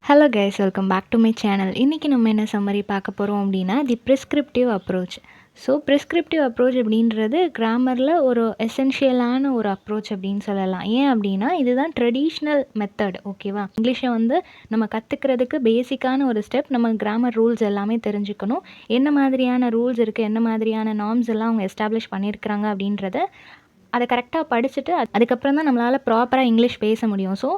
Hello guys, welcome back to my channel. இன்றைக்கி நம்ம என்ன சம்மரி பார்க்க போகிறோம் அப்படின்னா the prescriptive approach. So prescriptive approach அப்படின்றது கிராமரில் ஒரு எசென்ஷியலான ஒரு அப்ரோச் அப்படின்னு சொல்லலாம். ஏன் அப்படின்னா இதுதான் ட்ரெடிஷ்னல் மெத்தட். ஓகேவா, இங்கிலீஷை வந்து நம்ம கற்றுக்கிறதுக்கு பேசிக்கான ஒரு ஸ்டெப். நம்ம கிராமர் ரூல்ஸ் எல்லாமே தெரிஞ்சுக்கணும். என்ன மாதிரியான ரூல்ஸ் இருக்குது, என்ன மாதிரியான நார்ம்ஸ் எல்லாம் அவங்க எஸ்டாப்ளிஷ் பண்ணியிருக்கிறாங்க அப்படின்றத அதை கரெக்டாக படிச்சுட்டு அதுக்கப்புறம் தான் நம்மளால் ப்ராப்பராக இங்கிலீஷ் பேச முடியும். ஸோ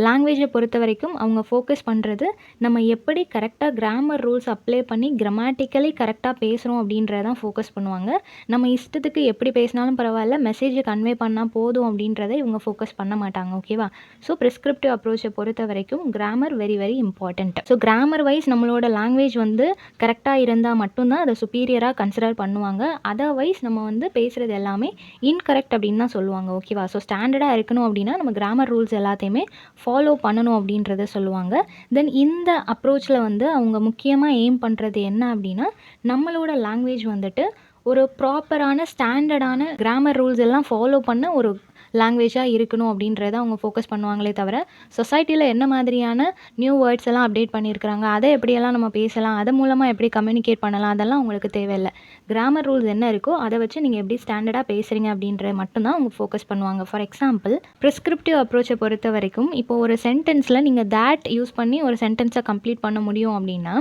லாங்குவேஜை பொறுத்த வரைக்கும் அவங்க ஃபோக்கஸ் பண்ணுறது நம்ம எப்படி கரெக்டாக கிராமர் ரூல்ஸ் அப்ளை பண்ணி கிராமட்டிக்கலி கரெக்டாக பேசுகிறோம் அப்படின்றதான் ஃபோக்கஸ் பண்ணுவாங்க. நம்ம இஷ்டத்துக்கு எப்படி பேசினாலும் பரவாயில்ல, மெசேஜை கன்வே பண்ணால் போதும் அப்படின்றத இவங்க ஃபோக்கஸ் பண்ண மாட்டாங்க. ஓகேவா, ஸோ ப்ரிஸ்கிரிப்டிவ் அப்ரோச்சை பொறுத்த வரைக்கும் grammar very very important. So grammar wise நம்மளோட லாங்குவேஜ் வந்து கரெக்டாக இருந்தால் மட்டும்தான் அதை சுப்பீரியராக கன்சிடர் பண்ணுவாங்க. அதர்வைஸ் நம்ம வந்து பேசுகிறது எல்லாமே இன்கரெக்ட் அப்படின்னு தான் சொல்லுவாங்க. ஓகேவா, ஸோ ஸ்டாண்டர்டாக இருக்கணும் அப்படின்னா நம்ம கிராமர் ரூல்ஸ் எல்லாத்தையுமே ஃபாலோ பண்ணணும் அப்படின்றத சொல்லுவாங்க. தென் இந்த அப்ரோச்சில் வந்து அவங்க முக்கியமாக எய்ம் பண்ணுறது என்ன அப்படின்னா நம்மளோட லாங்குவேஜ் வந்துட்டு ஒரு ப்ராப்பரான ஸ்டாண்டர்டான கிராமர் ரூல்ஸ் எல்லாம் ஃபாலோ பண்ண ஒரு லாங்குவேஜாக இருக்கணும் அப்படின்றத அவங்க ஃபோக்கஸ் பண்ணுவாங்களே தவிர சொசைட்டியில் என்ன மாதிரியான நியூ வேர்ட்ஸ் எல்லாம் அப்டேட் பண்ணியிருக்கிறாங்க, அதை எப்படியெல்லாம் நம்ம பேசலாம், அது மூலமாக எப்படி கம்யூனிகேட் பண்ணலாம், அதெல்லாம் உங்களுக்கு தேவையில்லை. கிராமர் ரூல்ஸ் என்ன இருக்கோ அதை வச்சு நீங்கள் எப்படி ஸ்டாண்டர்டாக பேசுகிறீங்க அப்படின்ற மட்டும்தான் அவங்க ஃபோக்கஸ் பண்ணுவாங்க. ஃபார் எக்ஸாம்பிள் ப்ரிஸ்கிரிப்டிவ் அப்ரோச்சை பொறுத்த வரைக்கும் இப்போ ஒரு சென்டென்ஸில் நீங்கள் தேட் யூஸ் பண்ணி ஒரு சென்டென்ஸை கம்ப்ளீட் பண்ண முடியும் அப்படின்னா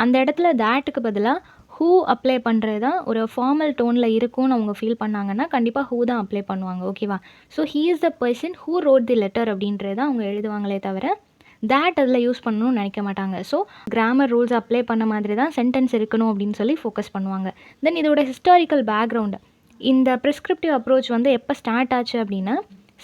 அந்த இடத்துல தேட்டுக்கு பதிலாக ஹூ அப்ளை பண்ணுறது தான் ஒரு ஃபார்மல் டோனில் இருக்கும்னு அவங்க ஃபீல் பண்ணாங்கன்னா கண்டிப்பாக ஹூ தான் அப்ளை பண்ணுவாங்க. ஓகேவா, so he is the person who wrote the letter அப்படின்றத அவங்க எழுதுவாங்களே தவிர தேட் அதில் யூஸ் பண்ணணும்னு நினைக்க மாட்டாங்க. ஸோ கிராமர் ரூல்ஸ் அப்ளை பண்ண மாதிரி தான் சென்டென்ஸ் இருக்கணும் அப்படின்னு சொல்லி ஃபோக்கஸ் பண்ணுவாங்க. தென் இதோட ஹிஸ்டாரிக்கல் பேக்ரவுண்டு, இந்த ப்ரிஸ்கிரிப்டிவ் அப்ரோச் வந்து எப்போ ஸ்டார்ட் ஆச்சு அப்படின்னா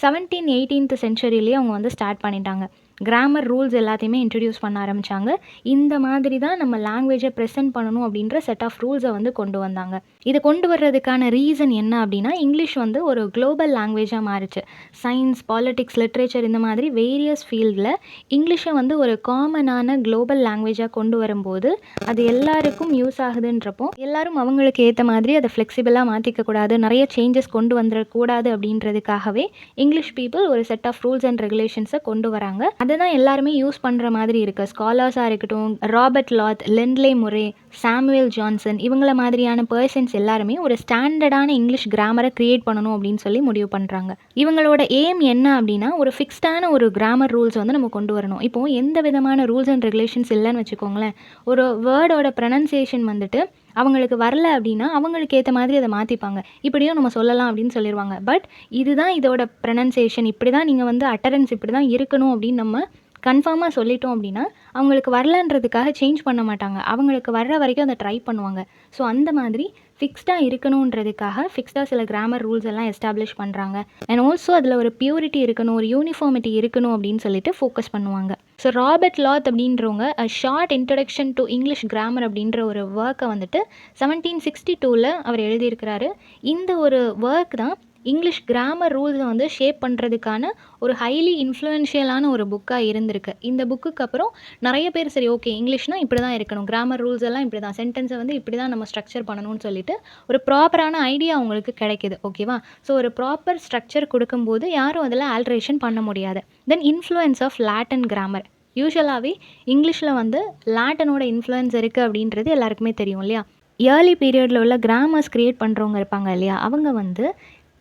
17th சென்ச்சுரியிலேயே அவங்க வந்து ஸ்டார்ட் பண்ணிட்டாங்க. கிராமர் ரூல்ஸ் எல்லாத்தையுமே இன்ட்ரடியூஸ் பண்ண ஆரம்பித்தாங்க. இந்த மாதிரி தான் நம்ம லாங்குவேஜை ப்ரெசென்ட் பண்ணணும் அப்படின்ற செட் ஆஃப் ரூல்ஸை வந்து கொண்டு வந்தாங்க. இதை கொண்டு வர்றதுக்கான ரீசன் என்ன அப்படின்னா இங்கிலீஷ் வந்து ஒரு குளோபல் லாங்குவேஜாக மாறிச்சு. சயின்ஸ், பாலிட்டிக்ஸ், லிட்ரேச்சர் இந்த மாதிரி வேரியஸ் ஃபீல்டில் இங்கிலீஷை வந்து ஒரு காமனான குளோபல் லாங்குவேஜாக கொண்டு வரும்போது அது எல்லாருக்கும் யூஸ் ஆகுதுன்றப்போ எல்லாரும் அவங்களுக்கு ஏற்ற மாதிரி அதை ஃப்ளெக்சிபிளாக மாற்றிக்கக்கூடாது, நிறைய சேஞ்சஸ் கொண்டு வந்துடக்கூடாது அப்படின்றதுக்காகவே இங்கிலீஷ் பீப்புள் ஒரு செட் ஆஃப் ரூல்ஸ் அண்ட் ரெகுலேஷன்ஸை கொண்டு வராங்க. அதை தான் எல்லாருமே யூஸ் பண்ணுற மாதிரி இருக்குது. ஸ்காலர்ஸாக இருக்கட்டும், ராபர்ட் லாத், லெண்ட்லே முரே, சாமுவேல் ஜான்சன், இவங்கள மாதிரியான பர்சன்ஸ் எல்லாருமே ஒரு ஸ்டாண்டர்டான இங்கிலீஷ் கிராமரை க்ரியேட் பண்ணணும் அப்படின்னு சொல்லி முடிவு பண்ணுறாங்க. இவங்களோட எய்ம் என்ன அப்படின்னா ஒரு ஃபிக்ஸ்டான ஒரு கிராமர் ரூல்ஸ் வந்து நம்ம கொண்டு வரணும். இப்போது எந்த விதமான ரூல்ஸ் அண்ட் ரெகுலேஷன்ஸ் இல்லைன்னு வச்சுக்கோங்களேன், ஒரு வேர்டோட ப்ரொனன்சியேஷன் வந்துட்டு அவங்களுக்கு வரல அப்படின்னா அவங்களுக்கு ஏற்ற மாதிரி அதை மாற்றிப்பாங்க. இப்படியும் நம்ம சொல்லலாம் அப்படின்னு சொல்லிடுவாங்க. பட் இதுதான் இதோட ப்ரொனன்சியேஷன், இப்படி தான் நீங்கள் வந்து அட்டரன்ஸ் இப்படி தான் இருக்கணும் அப்படின்னு நம்ம கன்ஃபார்மாக சொல்லிட்டோம் அப்படின்னா அவங்களுக்கு வரலன்றதுக்காக சேஞ்ச் பண்ண மாட்டாங்க. அவங்களுக்கு வர்ற வரைக்கும் அதை ட்ரை பண்ணுவாங்க. ஸோ அந்த மாதிரி ஃபிக்ஸ்டாக இருக்கணுன்றதுக்காக ஃபிக்ஸ்டாக சில கிராமர் ரூல்ஸ் எல்லாம் எஸ்டாப்ளிஷ் பண்ணுறாங்க. அண்ட் ஆல்சோ அதில் ஒரு பியூரிட்டி இருக்கணும், ஒரு யூனிஃபார்மிட்டி இருக்கணும் அப்படின்னு சொல்லிட்டு ஃபோக்கஸ் பண்ணுவாங்க. ஸோ ராபர்ட் லாத் அப்படின்றவங்க அ short introduction to English grammar அப்படின்ற ஒரு ஒர்க்கை வந்துட்டு 1762 அவர் எழுதியிருக்கிறாரு. இந்த ஒரு ஒர்க் தான் இங்கிலீஷ் கிராமர் ரூல்ஸை வந்து ஷேப் பண்ணுறதுக்கான ஒரு ஹைலி இன்ஃப்ளூயன்ஷியலான ஒரு புக்காக இருந்திருக்கு. இந்த புக்குக்கு அப்புறம் நிறைய பேர் சரி ஓகே இங்கிலீஷ்னால் இப்படி தான் இருக்கணும், கிராமர் ரூல்ஸ் எல்லாம் இப்படி தான், சென்டென்ஸை வந்து இப்படி தான் நம்ம ஸ்ட்ரக்சர் பண்ணணும்னு சொல்லிட்டு ஒரு ப்ராப்பரான ஐடியா அவங்களுக்கு கிடைக்கிது. ஓகேவா, ஸோ ஒரு ப்ராப்பர் ஸ்ட்ரக்சர் கொடுக்கும்போது யாரும் அதில் ஆல்ட்ரேஷன் பண்ண முடியாது. தென் இன்ஃப்ளூயன்ஸ் ஆஃப் லாட்டின் கிராமர். யூஸ்வலாகவே இங்கிலீஷில் வந்து லாட்டினோட இன்ஃப்ளூயன்ஸ் இருக்குது அப்படின்றது எல்லாருக்குமே தெரியும் இல்லையா. ஏர்லி பீரியடில் உள்ள கிராமர்ஸ் க்ரியேட் பண்ணுறவங்க இருப்பாங்க இல்லையா, அவங்க வந்து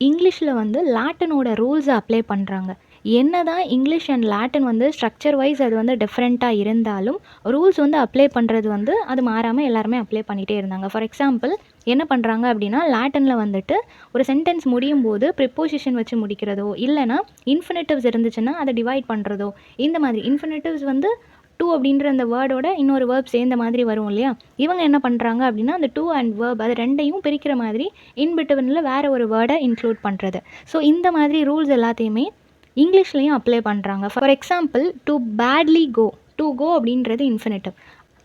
இங்கிலீஷில் வந்து லாட்டினோட ரூல்ஸை அப்ளை பண்ணுறாங்க. என்ன தான் இங்கிலீஷ் அண்ட் லாட்டின் வந்து ஸ்ட்ரக்சர் வைஸ் அது வந்து டிஃப்ரெண்ட்டாக இருந்தாலும் ரூல்ஸ் வந்து அப்ளை பண்ணுறது வந்து அது மாறாமல் எல்லாருமே அப்ளை பண்ணிகிட்டே இருந்தாங்க. ஃபார் எக்ஸாம்பிள் என்ன பண்ணுறாங்க அப்படின்னா லாட்டினில் வந்துட்டு ஒரு சென்டென்ஸ் முடியும் போது ப்ரிப்போசிஷன் வச்சு முடிக்கிறதோ இல்லைனா இன்ஃபினிட்டிவ்ஸ் இருந்துச்சுன்னா அதை டிவைட் பண்ணுறதோ, இந்த மாதிரி இன்ஃபினிட்டிவ்ஸ் வந்து டூ அப்படின்ற அந்த வேர்டோட இன்னொரு வேர்ப் சேர்ந்த மாதிரி வரும் இல்லையா. இவங்க என்ன பண்ணுறாங்க அப்படின்னா அந்த டூ அண்ட் வேர்ப் அது ரெண்டையும் பிரிக்கிற மாதிரி இன்பிட்வீனில் வேறு ஒரு வேர்டை இன்க்ளூட் பண்ணுறது. ஸோ இந்த மாதிரி ரூல்ஸ் எல்லாத்தையுமே இங்கிலீஷ்லேயும் அப்ளை பண்ணுறாங்க. For example to badly go, to go அப்படின்றது இன்ஃபினிட்டிவ்.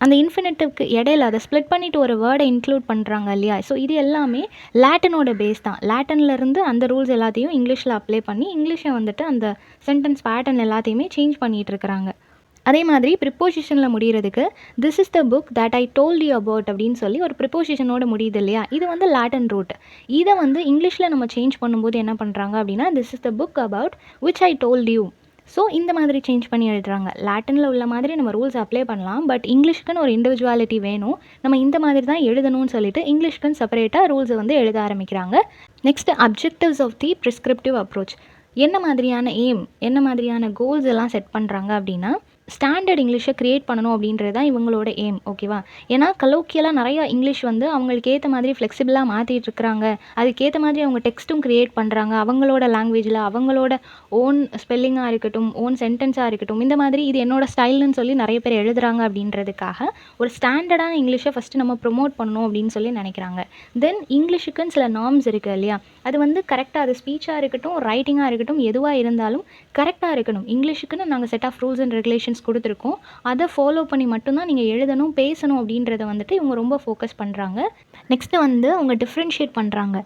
அந்த இன்ஃபினிட்டிவ்க்கு இடையில அதை ஸ்ப்ளிட் பண்ணிவிட்டு ஒரு வேர்டை இன்க்ளூட் பண்ணுறாங்க இல்லையா. ஸோ இது எல்லாமே லாட்டினோட பேஸ் தான். லாட்டின்லேருந்து அந்த ரூல்ஸ் எல்லாத்தையும் இங்கிலீஷில் அப்ளை பண்ணி இங்கிலீஷை வந்துட்டு அந்த சென்டென்ஸ் பேட்டர்ன் எல்லாத்தையுமே சேஞ்ச் பண்ணிகிட்டு இருக்கிறாங்க. அதே மாதிரி ப்ரிப்போசிஷனில் முடிகிறதுக்கு this is the book that I told you about அப்படின்னு சொல்லி ஒரு ப்ரிப்போசிஷனோட முடியுது இல்லையா. இது வந்து லாட்டின் ரூட். இதை வந்து இங்கிலீஷில் நம்ம சேஞ்ச் பண்ணும்போது என்ன பண்ணுறாங்க அப்படின்னா this is the book about which I told you. So இந்த மாதிரி சேஞ்ச் பண்ணி எழுதுறாங்க. லாட்டினில் உள்ள மாதிரி நம்ம ரூல்ஸ் அப்ளை பண்ணலாம். பட் இங்கிலீஷ்க்குன்னு ஒரு இண்டிவிஜுவாலிட்டி வேணும். நம்ம இந்த மாதிரி தான் எழுதணும்னு சொல்லிட்டு இங்கிலீஷ்க்குன்னு செப்பரேட்டாக ரூல்ஸை வந்து எழுத ஆரம்பிக்கிறாங்க. Next objectives of the prescriptive approach. என்ன மாதிரியான எய்ம், என்ன மாதிரியான கோல்ஸ் எல்லாம் செட் பண்ணுறாங்க அப்படின்னா, ஸ்டாண்டர்ட் இங்கிலீஷை க்ரியேட் பண்ணணும் அப்படின்றது தான் இவங்களோட எய்ம். ஓகேவா? ஏன்னா கலோக்கியலாக நிறையா இங்கிலீஷ் வந்து அவங்களுக்கு ஏற்ற மாதிரி ஃப்ளெக்சிபிளாக மாற்றிட்டு இருக்கிறாங்க. அதுக்கேற்ற மாதிரி அவங்க டெக்ஸ்ட்டும் க்ரியேட் பண்ணுறாங்க. அவங்களோட லாங்குவேஜில் அவங்களோட ஓன் ஸ்பெல்லிங்காக இருக்கட்டும், ஓன் சென்டென்ஸாக இருக்கட்டும், இந்த மாதிரி இது என்னோட ஸ்டைல்னு சொல்லி நிறைய பேர் எழுதுறாங்க அப்படின்றதுக்காக ஒரு ஸ்டாண்டர்டான இங்கிலீஷை ஃபஸ்ட்டு நம்ம ப்ரொமோட் பண்ணணும் அப்படின்னு சொல்லி நினைக்கிறாங்க. தென் இங்கிலீஷுக்குன்னு சில நார்ம்ஸ் இருக்குது இல்லையா? அது வந்து கரெக்டாக, அது ஸ்பீச்சாக இருக்கட்டும், ரைட்டிங்காக இருக்கட்டும், எதுவாக இருந்தாலும் கரெக்டாக இருக்கணும். இங்கிலீஷுக்குன்னு நாங்கள் set of rules and regulations கொடுத்துருக்கோம். அதை ஃபாலோ பண்ணி மட்டும்தான் நீங்கள் எழுதணும், பேசணும் அப்படின்றத வந்துட்டு இவங்க ரொம்ப ஃபோக்கஸ் பண்ணுறாங்க. நெக்ஸ்ட்டு வந்து அவங்க டிஃப்ரென்ஷியேட் பண்ணுறாங்க.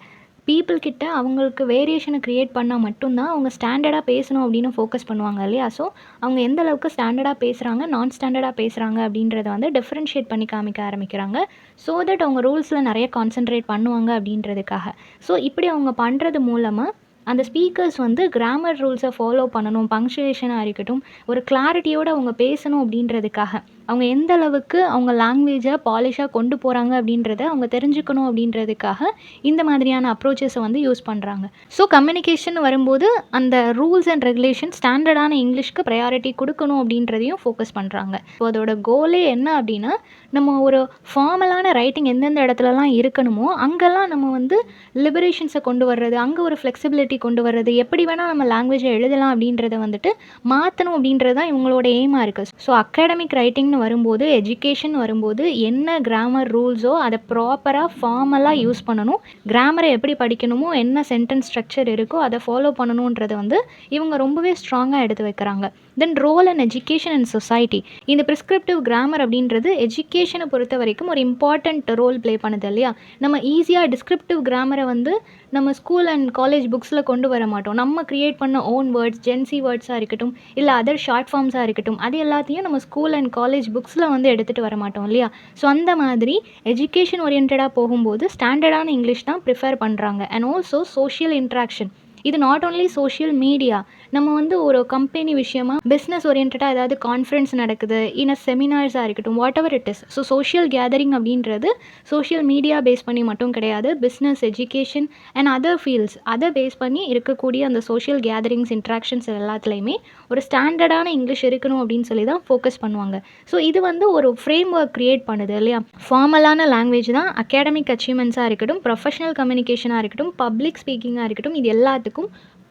பீப்புள் கிட்ட அவங்களுக்கு வேரியேஷனை க்ரியேட் பண்ணால் மட்டும்தான் அவங்க ஸ்டாண்டர்டாக பேசணும் அப்படின்னு ஃபோக்கஸ் பண்ணுவாங்க இல்லையா? ஸோ அவங்க எந்த அளவுக்கு ஸ்டாண்டர்டாக பேசுகிறாங்க, நான் ஸ்டாண்டர்டாக பேசுகிறாங்க அப்படின்றத வந்து டிஃப்ரென்ஷியேட் பண்ணி காமிக்க ஆரம்பிக்கிறாங்க. ஸோ தட் அவங்க ரூல்ஸில் நிறைய கான்சென்ட்ரேட் பண்ணுவாங்க அப்படின்றதுக்காக. ஸோ இப்படி அவங்க பண்ணுறது மூலமாக அந்த ஸ்பீக்கர்ஸ் வந்து கிராமர் ரூல்ஸை ஃபாலோ பண்ணணும், பங்க்சுவேஷனாக இருக்கட்டும், ஒரு கிளாரிட்டியோடு அவங்க பேசணும் அப்படின்றதுக்காக, அவங்க எந்த அளவுக்கு அவங்க லாங்குவேஜை பாலிஷாக கொண்டு போகிறாங்க அப்படின்றத அவங்க தெரிஞ்சுக்கணும் அப்படின்றதுக்காக இந்த மாதிரியான அப்ரோச்சஸை வந்து யூஸ் பண்ணுறாங்க. ஸோ கம்யூனிகேஷன் வரும்போது அந்த ரூல்ஸ் அண்ட் ரெகுலேஷன் ஸ்டாண்டர்டான இங்கிலீஷ்க்கு ப்ரையாரிட்டி கொடுக்கணும் அப்படின்றதையும் ஃபோக்கஸ் பண்ணுறாங்க. ஸோ அதோட கோலே என்ன அப்படின்னா, நம்ம ஒரு ஃபார்மலான ரைட்டிங் எந்தெந்த இடத்துலலாம் இருக்கணுமோ அங்கெல்லாம் நம்ம வந்து லிபரேஷன்ஸை கொண்டு வர்றது, அங்கே ஒரு ஃப்ளெக்சிபிலிட்டி கொண்டு வர்றது, எப்படி வேணால் நம்ம லாங்குவேஜை எழுதலாம் அப்படின்றத வந்துட்டு மாற்றணும் அப்படின்றது தான் இவங்களோட எய்மாக இருக்குது. ஸோ அகாடமிக் ரைட்டிங்னு வரும்போது, எஜுகேஷன் வரும்போது என்ன கிராமர் ரூல்ஸோ அதை ப்ராப்பராக ஃபார்மலாக யூஸ் பண்ணணும். கிராமரை எப்படி படிக்கணுமோ, என்ன சென்டென்ஸ் ஸ்ட்ரக்சர் இருக்கோ அதை ஃபாலோ பண்ணணுன்றதை வந்து இவங்க ரொம்பவே ஸ்ட்ராங்காக எடுத்து வைக்கிறாங்க. Then role and education and society. இந்த ப்ரிஸ்கிரிப்டிவ் கிராமர் அப்படின்றது எஜுகேஷனை பொறுத்த வரைக்கும் ஒரு இம்பார்ட்டண்ட் ரோல் ப்ளே பண்ணுது இல்லையா? நம்ம ஈஸியாக டிஸ்கிரிப்டிவ் கிராமரை வந்து நம்ம ஸ்கூல் அண்ட் காலேஜ் புக்ஸில் கொண்டு வர மாட்டோம். நம்ம க்ரியேட் பண்ண ஓன் வேர்ட்ஸ், ஜென்சி வேர்ட்ஸாக இருக்கட்டும், இல்லை அதர் ஷார்ட் ஃபார்ம்ஸாக இருக்கட்டும், அது எல்லாத்தையும் நம்ம ஸ்கூல் அண்ட் காலேஜ் புக்ஸில் வந்து எடுத்துகிட்டு வர மாட்டோம் இல்லையா? ஸோ அந்த மாதிரி எஜுகேஷன் ஓரியன்டாக போகும்போது ஸ்டாண்டர்டான இங்கிலீஷ் தான் ப்ரிஃபர் பண்ணுறாங்க. And also social interaction. இது நாட் ஓன்லி சோஷியல் மீடியா, நம்ம வந்து ஒரு கம்பெனி விஷயமா பிஸ்னஸ் ஓரியன்டாக ஏதாவது கான்ஃபரன்ஸ் நடக்குது, இன்னும் செமினார்ஸாக இருக்கட்டும், what ever it is. So social gathering அப்படின்றது சோஷியல் மீடியா பேஸ் பண்ணி மட்டும் கிடையாது. Business, education and other fields, அதை பேஸ் பண்ணி இருக்கக்கூடிய அந்த சோஷியல் கேதரிங்ஸ், இன்ட்ராக்ஷன்ஸ் எல்லாத்துலேயுமே ஒரு ஸ்டாண்டர்டான இங்கிலீஷ் இருக்கணும் அப்படின்னு சொல்லி தான் ஃபோக்கஸ் பண்ணுவாங்க. ஸோ இது வந்து ஒரு ஃப்ரேம் ஒர்க் க்ரியேட் பண்ணுது இல்லையா? ஃபார்மலான லாங்குவேஜ் தான் அகாடமிக் அச்சீவ்மெண்ட்ஸாக இருக்கட்டும், ப்ரொஃபஷனல் கம்யூனிகேஷனாக இருக்கட்டும், பப்ளிக் ஸ்பீக்கிங்காக இருக்கட்டும், இது எல்லாத்துக்கும்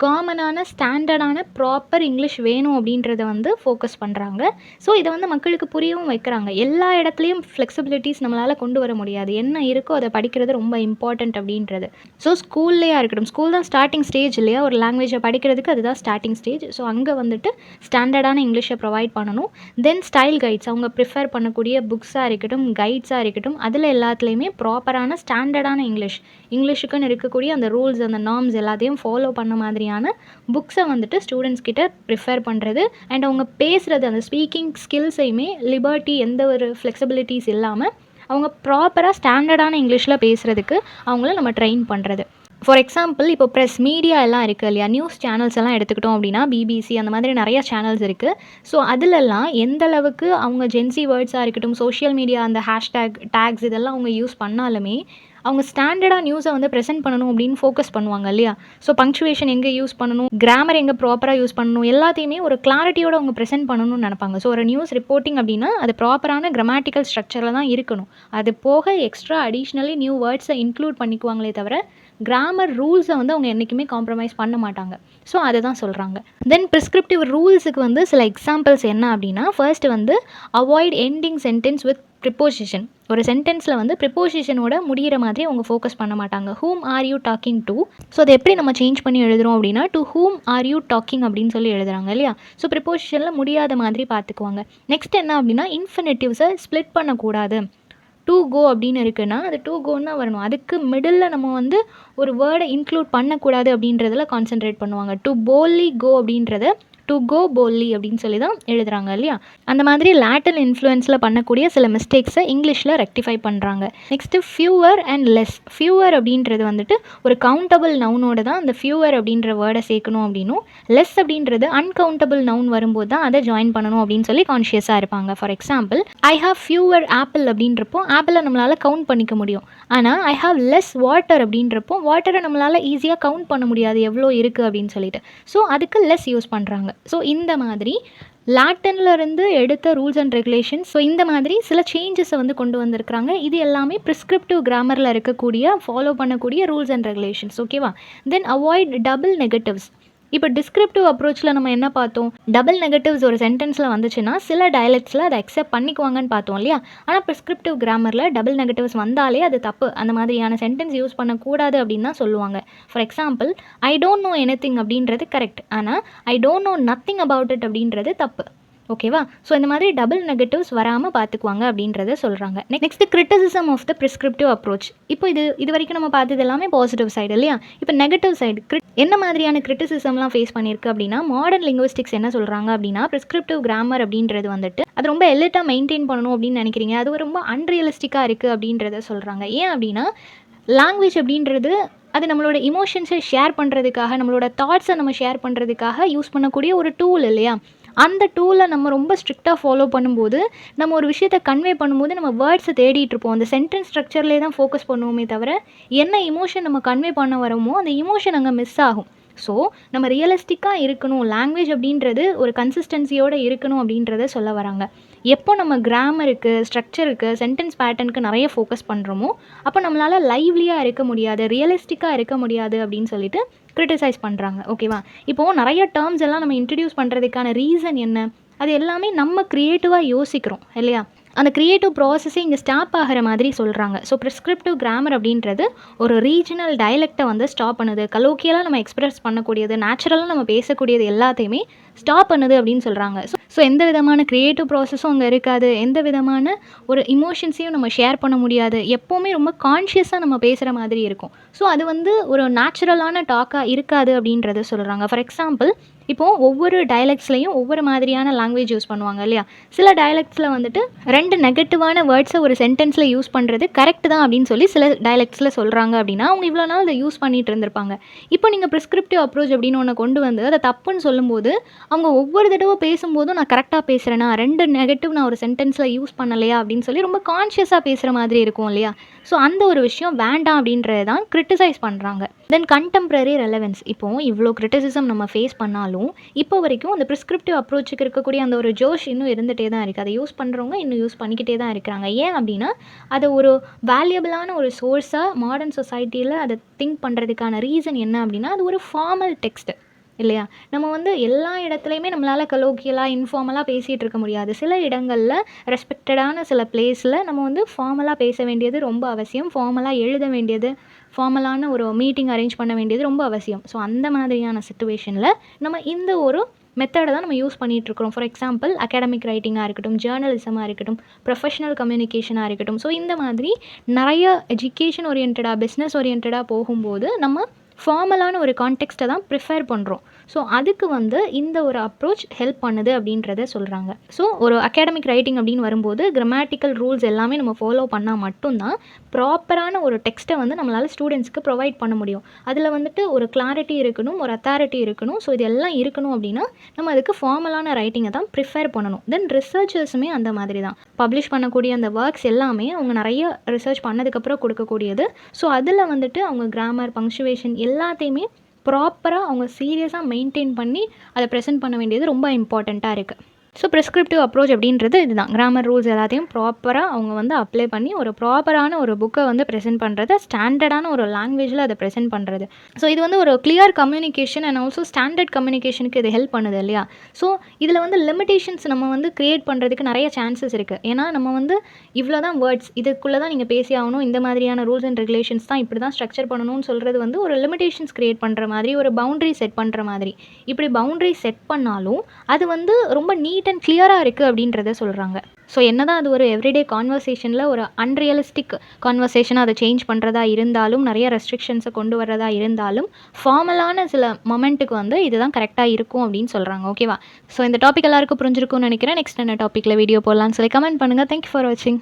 காமனான ஸ்டாண்டர்டான ப்ராப்பர் இங்கிலீஷ் வேணும் அப்படின்றத வந்து ஃபோக்கஸ் பண்ணுறாங்க. ஸோ இதை வந்து மக்களுக்கு புரியவும் வைக்கிறாங்க. எல்லா இடத்துலையும் ஃப்ளெக்சிபிலிட்டிஸ் நம்மளால் கொண்டு வர முடியாது. என்ன இருக்கோ அதை படிக்கிறது ரொம்ப இம்பார்ட்டண்ட் அப்படின்றது. ஸோ ஸ்கூல்லையாக இருக்கட்டும், ஸ்கூல் தான் ஸ்டார்டிங் ஸ்டேஜ் இல்லையா? ஒரு லாங்குவேஜை படிக்கிறதுக்கு அதுதான் ஸ்டார்டிங் ஸ்டேஜ். ஸோ அங்கே வந்துட்டு ஸ்டாண்டர்டான இங்கிலீஷை ப்ரொவைட் பண்ணணும். தென் ஸ்டைல் கைட்ஸ், அவங்க ப்ரிஃபர் பண்ணக்கூடிய புக்ஸாக இருக்கட்டும், கைட்ஸாக இருக்கட்டும், அதில் எல்லாத்துலேயுமே ப்ராப்பரான ஸ்டாண்டர்டான இங்கிலீஷுக்குன்னு இருக்கக்கூடிய அந்த ரூல்ஸ், அந்த நார்ம்ஸ் எல்லாத்தையும் ஃபாலோ பண்ண மாதிரியான புக்ஸை வந்துட்டு ஸ்டூடெண்ட்ஸ் கிட்ட ப்ரிஃபர் பண்ணுறது. அண்ட் அவங்க பேசுகிறது, அந்த ஸ்பீக்கிங் ஸ்கில்ஸையுமே லிபர்ட்டி, எந்த ஒரு ஃப்ளெக்சிபிலிட்டிஸ் இல்லாமல் அவங்க ப்ராப்பராக ஸ்டாண்டர்டான இங்கிலீஷில் பேசுகிறதுக்கு அவங்கள நம்ம ட்ரெயின் பண்ணுறது. ஃபார் எக்ஸாம்பிள், இப்போ ப்ரெஸ் மீடியா எல்லாம் இருக்குது இல்லையா? நியூஸ் சேனல்ஸ் எல்லாம் எடுத்துக்கிட்டோம் அப்படின்னா பிபிசி அந்த மாதிரி நிறையா சேனல்ஸ் இருக்குது. ஸோ அதிலெல்லாம் எந்த அளவுக்கு அவங்க ஜென்சி வேர்ட்ஸாக இருக்கட்டும், சோஷியல் மீடியா அந்த டேக்ஸ் இதெல்லாம் அவங்க யூஸ் பண்ணாலுமே அவங்க ஸ்டாண்டர்டாக நியூஸை வந்து ப்ரெசென்ட் பண்ணணும் அப்படின்னு ஃபோக்கஸ் பண்ணுவாங்க இல்லையா? ஸோ பங்க்சுவேஷன் எங்கே யூஸ் பண்ணணும், கிராமர் எங்கே ப்ராப்பராக யூஸ் பண்ணணும், எல்லாத்தையுமே ஒரு கிளாரிட்டியோடு அவங்க ப்ரெசென்ட் பண்ணணும்னு நினைப்பாங்க. ஸோ ஒரு நியூஸ் ரிப்போர்ட்டிங் அப்படின்னா அது ப்ராப்பரான கிராமட்டிக்கல் ஸ்ட்ரக்சரில் தான் இருக்கணும். அது போக எக்ஸ்ட்ரா அடிஷ்னலி நியூ வேர்ட்ஸை இன்க்ளூட் பண்ணிக்குவாங்களே தவிர கிராமர் ரூல்ஸை வந்து அவங்க என்றைக்குமே காம்ப்ரமைஸ் பண்ண மாட்டாங்க. ஸோ அதை தான் சொல்கிறாங்க. தென் ப்ரிஸ்கிரிப்டிவ் ரூல்ஸுக்கு வந்து சில எக்ஸாம்பிள்ஸ் என்ன அப்படின்னா, ஃபர்ஸ்ட் வந்து avoid ending sentence with preposition. ஒரு சென்டென்ஸில் வந்து ப்ரிப்போசிஷனோட முடிகிற மாதிரி அவங்க ஃபோக்கஸ் பண்ண மாட்டாங்க. whom are you talking to? So அதை எப்படி நம்ம சேஞ்ச் பண்ணி எழுதுகிறோம் அப்படின்னா, to whom are you talking அப்படின்னு சொல்லி எழுதுகிறாங்க இல்லையா? ஸோ ப்ரிப்போசிஷனில் முடியாத மாதிரி பார்த்துக்குவாங்க. நெக்ஸ்ட் என்ன அப்படின்னா, இன்ஃபினிட்டிவ்ஸை ஸ்ப்ளிட் பண்ணக்கூடாது. டு கோ அப்படின்னு இருக்குன்னா அது டு கோன்னு தான் வரணும். அதுக்கு மிடில் நம்ம வந்து ஒரு வேர்டை இன்க்ளூட் பண்ணக்கூடாது அப்படின்றதில் கான்சென்ட்ரேட் பண்ணுவாங்க. டு போல்லி கோ அப்படின்றத டு கோ போல்லி அப்படின்னு சொல்லி தான் எழுதுறாங்க இல்லையா? அந்த மாதிரி லாட்டின் இன்ஃப்ளூயன்ஸில் பண்ணக்கூடிய சில மிஸ்டேக்ஸை இங்கிலீஷில் ரெக்டிஃபை பண்ணுறாங்க. Next fewer and less. Fewer அப்படின்றது வந்துட்டு ஒரு கவுண்டபிள் நவுனோட தான் அந்த ஃபியூவர் அப்படின்ற வேர்டை சேர்க்கணும் அப்படின்னும், லெஸ் அப்படின்றது அன்கவுண்டபிள் நவுன் வரும்போது தான் அதை ஜாயின் பண்ணணும் அப்படின்னு சொல்லி கான்ஷியஸாக இருப்பாங்க. For example, I have fewer apple அப்படின்றப்போ ஆப்பிளை நம்மளால் கவுண்ட் பண்ணிக்க முடியும். ஆனால் ஐ ஹாவ் லெஸ் வாட்டர் அப்படின்றப்போ வாட்டரை நம்மளால் ஈஸியாக கவுண்ட் பண்ண முடியாது எவ்வளோ இருக்குது அப்படின்னு சொல்லிட்டு. ஸோ அதுக்கு லெஸ் யூஸ் பண்ணுறாங்க. ஸோ இந்த மாதிரி லாட்டின்லேருந்து எடுத்த ரூல்ஸ் அண்ட் ரெகுலேஷன்ஸ், ஸோ இந்த மாதிரி சில சேஞ்சஸை வந்து கொண்டு வந்திருக்கிறாங்க. இது எல்லாமே ப்ரிஸ்கிரிப்டிவ் கிராமரில் இருக்கக்கூடிய ஃபாலோ பண்ணக்கூடிய ரூல்ஸ் அண்ட் ரெகுலேஷன்ஸ். ஓகேவா? தென் அவாய்ட் டபுள் நெகட்டிவ்ஸ். இப்போ டிஸ்கிரிப்டிவ் அப்ரோச்சில் நம்ம என்ன பார்த்தோம்? டபுள் நெகட்டிவ்ஸ் ஒரு சென்டென்ஸில் வந்துச்சுன்னா சில டயலெக்ட்ஸில் அதை அக்செப்ட் பண்ணிக்குவாங்கன்னு பார்த்தோம் இல்லையா? ஆனால் ப்ரிஸ்கிரிப்டிவ் கிராமரில் டபுள் நெகட்டிவ்ஸ் வந்தாலே அது தப்பு, அந்த மாதிரியான சென்டென்ஸ் யூஸ் பண்ணக்கூடாது அப்படின்னு தான் சொல்லுவாங்க. For example, I don't know anything அப்படின்றது கரெக்ட், ஆனால் I don't know nothing about it அப்படின்றது தப்பு. ஓகேவா? ஸோ இந்த மாதிரி டபுள் நெகட்டிவ்ஸ் வராமல் பார்த்துக்குவாங்க அப்படின்றத சொல்கிறாங்க. Next criticism of the prescriptive approach. இப்போ இது வரைக்கும் நம்ம பார்த்தது எல்லாமே பாசிட்டிவ் சைடு இல்லையா? இப்போ நெகட்டிவ் சைடு என்ன மாதிரியான கிரிட்டிசிசம்லாம் ஃபேஸ் பண்ணியிருக்கு அப்படின்னா, மாடர்ன் லிங்குவிஸ்டிக்ஸ் என்ன சொல்கிறாங்க அப்படின்னா, ப்ரிஸ்கிரிப்டிவ் கிராமர் அப்படின்றது வந்துட்டு அது ரொம்ப எலிட்டாக மெயின்டைன் பண்ணணும் அப்படின்னு நினைக்கிறீங்க, அது ரொம்ப அன்ரியலிஸ்டிக்காக இருக்குது அப்படின்றத சொல்கிறாங்க. ஏன் அப்படின்னா, லாங்குவேஜ் அப்படின்றது அது நம்மளோட இமோஷன்ஸை ஷேர் பண்ணுறதுக்காக, நம்மளோட தாட்ஸை நம்ம ஷேர் பண்ணுறதுக்காக யூஸ் பண்ணக்கூடிய ஒரு டூல் இல்லையா? அந்த டூலை நம்ம ரொம்ப ஸ்ட்ரிக்டாக ஃபாலோ பண்ணும்போது, நம்ம ஒரு விஷயத்தை கன்வே பண்ணும்போது நம்ம வேர்ட்ஸை தேடிட்டுருப்போம். அந்த சென்டென்ஸ் ஸ்ட்ரக்சர்லேயே தான் ஃபோக்கஸ் பண்ணுவோமே தவிர, என்ன இமோஷன் நம்ம கன்வே பண்ண வரோமோ அந்த இமோஷன் அங்கே மிஸ் ஆகும். ஸோ நம்ம ரியலிஸ்டிக்காக இருக்கணும், லாங்குவேஜ் அப்படின்றது ஒரு கன்சிஸ்டன்சியோடு இருக்கணும் அப்படின்றத சொல்ல வராங்க. எப்போ நம்ம கிராமருக்கு, ஸ்ட்ரக்சருக்கு, சென்டென்ஸ் பேட்டர்னுக்கு நிறைய ஃபோக்கஸ் பண்ணுறோமோ அப்போ நம்மளால் லைவ்லியாக இருக்க முடியாது, ரியலிஸ்டிக்காக இருக்க முடியாது அப்படின்னு சொல்லிட்டு கிரிட்டிசைஸ் பண்ணுறாங்க. ஓகேவா? இப்போது நிறைய டேர்ம்ஸ் எல்லாம் நம்ம இன்ட்ரடியூஸ் பண்ணுறதுக்கான ரீசன் என்ன? அது எல்லாமே நம்ம க்ரியேட்டிவாக யோசிக்கிறோம் இல்லையா? அந்த க்ரியேட்டிவ் ப்ராசஸே இங்கே ஸ்டாப் ஆகிற மாதிரி சொல்கிறாங்க. ஸோ ப்ரிஸ்கிரிப்டிவ் கிராமர் அப்படின்றது ஒரு ரீஜனல் டயலெக்டை வந்து ஸ்டாப் பண்ணுது. கலோக்கியலாக நம்ம எக்ஸ்ப்ரெஸ் பண்ணக்கூடியது, நேச்சுரலாக நம்ம பேசக்கூடியது எல்லாத்தையுமே ஸ்டாப் பண்ணுது அப்படின்னு சொல்கிறாங்க. ஸோ எந்த விதமான க்ரியேட்டிவ் ப்ராசஸும் அங்கே இருக்காது, எந்த விதமான ஒரு இமோஷன்ஸையும் நம்ம ஷேர் பண்ண முடியாது, எப்போவுமே ரொம்ப கான்ஷியஸாக நம்ம பேசுகிற மாதிரி இருக்கும். ஸோ அது வந்து ஒரு நேச்சுரலான டாக்காக இருக்காது அப்படின்றத சொல்கிறாங்க. ஃபார் எக்ஸாம்பிள், இப்போது ஒவ்வொரு டயலெக்ட்ஸ்லையும் ஒவ்வொரு மாதிரியான லாங்குவேஜ் யூஸ் பண்ணுவாங்க இல்லையா? சில டயலெக்ட்ஸில் வந்துட்டு 2 நெகட்டிவான வேர்ட்ஸை ஒரு சென்டென்ஸில் யூஸ் பண்ணுறது கரெக்ட் தான் அப்படின்னு சொல்லி சில டயலெக்ட்ஸில் சொல்கிறாங்க அப்படின்னா, அவங்க இவ்வளோ நாள் அதை யூஸ் பண்ணிகிட்டு இருந்திருப்பாங்க. இப்போ நீங்கள் ப்ரிஸ்கிரிப்டிவ் அப்ரோச் அப்படின்னு ஒன்று கொண்டு வந்து அதை தப்புன்னு சொல்லும்போது, அவங்க ஒவ்வொரு தடவை பேசும்போதும் நான் கரெக்டாக பேசுகிறேன்னா, 2 நெகட்டிவ் நான் ஒரு சென்டென்ஸில் யூஸ் பண்ணலையா அப்படின்னு சொல்லி ரொம்ப கான்ஷியஸாக பேசுகிற மாதிரி இருக்கும் இல்லையா? ஸோ அந்த ஒரு விஷயம் வேண்டாம் அப்படின்றது தான் கிரிட்டிசைஸ் பண்ணுறாங்க. தென் கண்டெம்ப்ரரி ரெலவென்ஸ். இப்போது இவ்வளோ கிரிட்டிசிசம் நம்ம ஃபேஸ் பண்ணாலும் இப்போ வரைக்கும் அந்த ப்ரிஸ்கிரிப்டிவ் அப்ரோச்சுக்கு இருக்கக்கூடிய அந்த ஒரு ஜோஷ் இன்னும் இருந்துகிட்டே தான் இருக்குது. அதை யூஸ் பண்ணுறவங்க இன்னும் யூஸ் பண்ணிக்கிட்டே தான் இருக்கிறாங்க. ஏன் அப்படின்னா, அதை ஒரு வேல்யூபிளான ஒரு சோர்ஸாக மாடர்ன் சொசைட்டியில் அதை திங்க் பண்ணுறதுக்கான ரீசன் என்ன அப்படின்னா, அது ஒரு ஃபார்மல் டெக்ஸ்ட்டு இல்லையா? நம்ம வந்து எல்லா இடத்துலையுமே நம்மளால் கலோக்கியலாக இன்ஃபார்மலாக பேசிகிட்டு இருக்க முடியாது. சில இடங்களில் ரெஸ்பெக்டடான சில பிளேஸில் நம்ம வந்து ஃபார்மலாக பேச வேண்டியது ரொம்ப அவசியம், ஃபார்மலாக எழுத வேண்டியது, ஃபார்மலான ஒரு மீட்டிங் அரேஞ்ச் பண்ண வேண்டியது ரொம்ப அவசியம். ஸோ அந்த மாதிரியான சிச்சுவேஷனில் நம்ம இந்த ஒரு மெத்தடை தான் நம்ம யூஸ் பண்ணிகிட்ருக்கிறோம். ஃபார் எக்ஸாம்பிள், அகாடமிக் ரைட்டிங்காக இருக்கட்டும், ஜேர்னலிசமாக இருக்கட்டும், ப்ரொஃபஷனல் கம்யூனிகேஷனாக இருக்கட்டும். ஸோ இந்த மாதிரி நிறைய எஜுகேஷன் ஓரியன்டாக, பிஸ்னஸ் ஓரியன்டாக போகும்போது நம்ம ஃபார்மலான ஒரு கான்டெக்ஸ்ட்டை தான் ப்ரிஃபர் பண்ணுறோம். ஸோ அதுக்கு வந்து இந்த ஒரு அப்ரோச் ஹெல்ப் பண்ணுது அப்படின்றத சொல்கிறாங்க. ஸோ ஒரு அகாடமிக் ரைட்டிங் அப்படின்னு வரும்போது கிராமட்டிக்கல் ரூல்ஸ் எல்லாமே நம்ம ஃபாலோ பண்ணால் மட்டும்தான் ப்ராப்பரான ஒரு டெக்ஸ்ட்டை வந்து நம்மளால் ஸ்டூடெண்ட்ஸ்க்கு ப்ரொவைட் பண்ண முடியும். அதில் வந்துட்டு ஒரு கிளாரிட்டி இருக்கணும், ஒரு அத்தாரிட்டி இருக்கணும். ஸோ இது எல்லாம் இருக்கணும் அப்படின்னா நம்ம அதுக்கு ஃபார்மலான ரைட்டிங்கை தான் ப்ரிஃபர் பண்ணணும். தென் ரிசர்ச்சர்ஸுமே அந்த மாதிரி தான் பப்ளிஷ் பண்ணக்கூடிய அந்த ஒர்க்ஸ் எல்லாமே அவங்க நிறைய ரிசர்ச் பண்ணதுக்கப்புறம் கொடுக்கக்கூடியது. ஸோ அதில் வந்துட்டு அவங்க கிராமர், பங்க்சுவேஷன் எல்லாத்தையுமே ப்ராப்பராக அவங்க சீரியஸாக மெயின்டைன் பண்ணி அதை ப்ரெசென்ட் பண்ண வேண்டியது ரொம்ப இம்பார்ட்டண்ட்டாக இருக்குது. ஸோ ப்ரிஸ்கிரிப்டிவ் அப்ரோச் அப்படின்றது இதுதான். கிராமர் ரூல்ஸ் எல்லாத்தையும் ப்ராப்பராக அவங்க வந்து அப்ளை பண்ணி ஒரு ப்ராப்பரான ஒரு புக்கை வந்து ப்ரெசென்ட் பண்ணுறது, ஸ்டாண்டர்டான ஒரு லாங்குவேஜில் அதை ப்ரெசென்ட் பண்ணுறது. ஸோ இது வந்து ஒரு clear communication and also standard கம்யூனிகேஷனுக்கு இது ஹெல்ப் பண்ணுது இல்லையா? ஸோ இதில் வந்து லிமிடேஷன்ஸ் நம்ம வந்து க்ரியேட் பண்ணுறதுக்கு நிறைய சான்சஸ் இருக்குது. ஏன்னா நம்ம வந்து இவ்வளோ தான் வேர்ட்ஸ், இதுக்குள்ளே தான் நீங்கள் பேசி ஆகணும், இந்த மாதிரியான ரூல்ஸ் அண்ட் ரெகுலேஷன்ஸ் தான் இப்படி தான் ஸ்ட்ரக்சர் பண்ணணும்னு சொல்கிறது வந்து ஒரு லிமிடேஷன்ஸ் க்ரியேட் பண்ணுற மாதிரி, ஒரு பவுண்ட்ரி செட் பண்ணுற மாதிரி. இப்படி பவுண்ட்ரி செட் பண்ணாலும் அது வந்து ரொம்ப நீட்டாக நீட் அண்ட் கிளியராக இருக்குது அப்படின்றத சொல்கிறாங்க. ஸோ என்னதான் அது ஒரு எவ்ரிடே கான்வர்சேஷனில் ஒரு அன்ரியலிஸ்டிக் கான்வர்சேஷனாக அதை சேஞ்ச் பண்ணுறதா இருந்தாலும், நிறைய ரெஸ்ட்ரிக்ஷன்ஸை கொண்டு வரதா இருந்தாலும், ஃபார்மலான சில மொமெண்ட்டுக்கு வந்து இதுதான் கரெக்டாக இருக்கும் அப்படின்னு சொல்கிறாங்க. ஓகேவா? ஸோ இந்த டாபிக் எல்லாருக்கும் புரிஞ்சிருக்கும்னு நினைக்கிறேன். நெக்ஸ்ட் என்ன டாப்பிக்கில் வீடியோ போடலான்னு சொல்லி கமெண்ட் பண்ணுங்கள். தேங்க்யூ ஃபார் வாட்சிங்.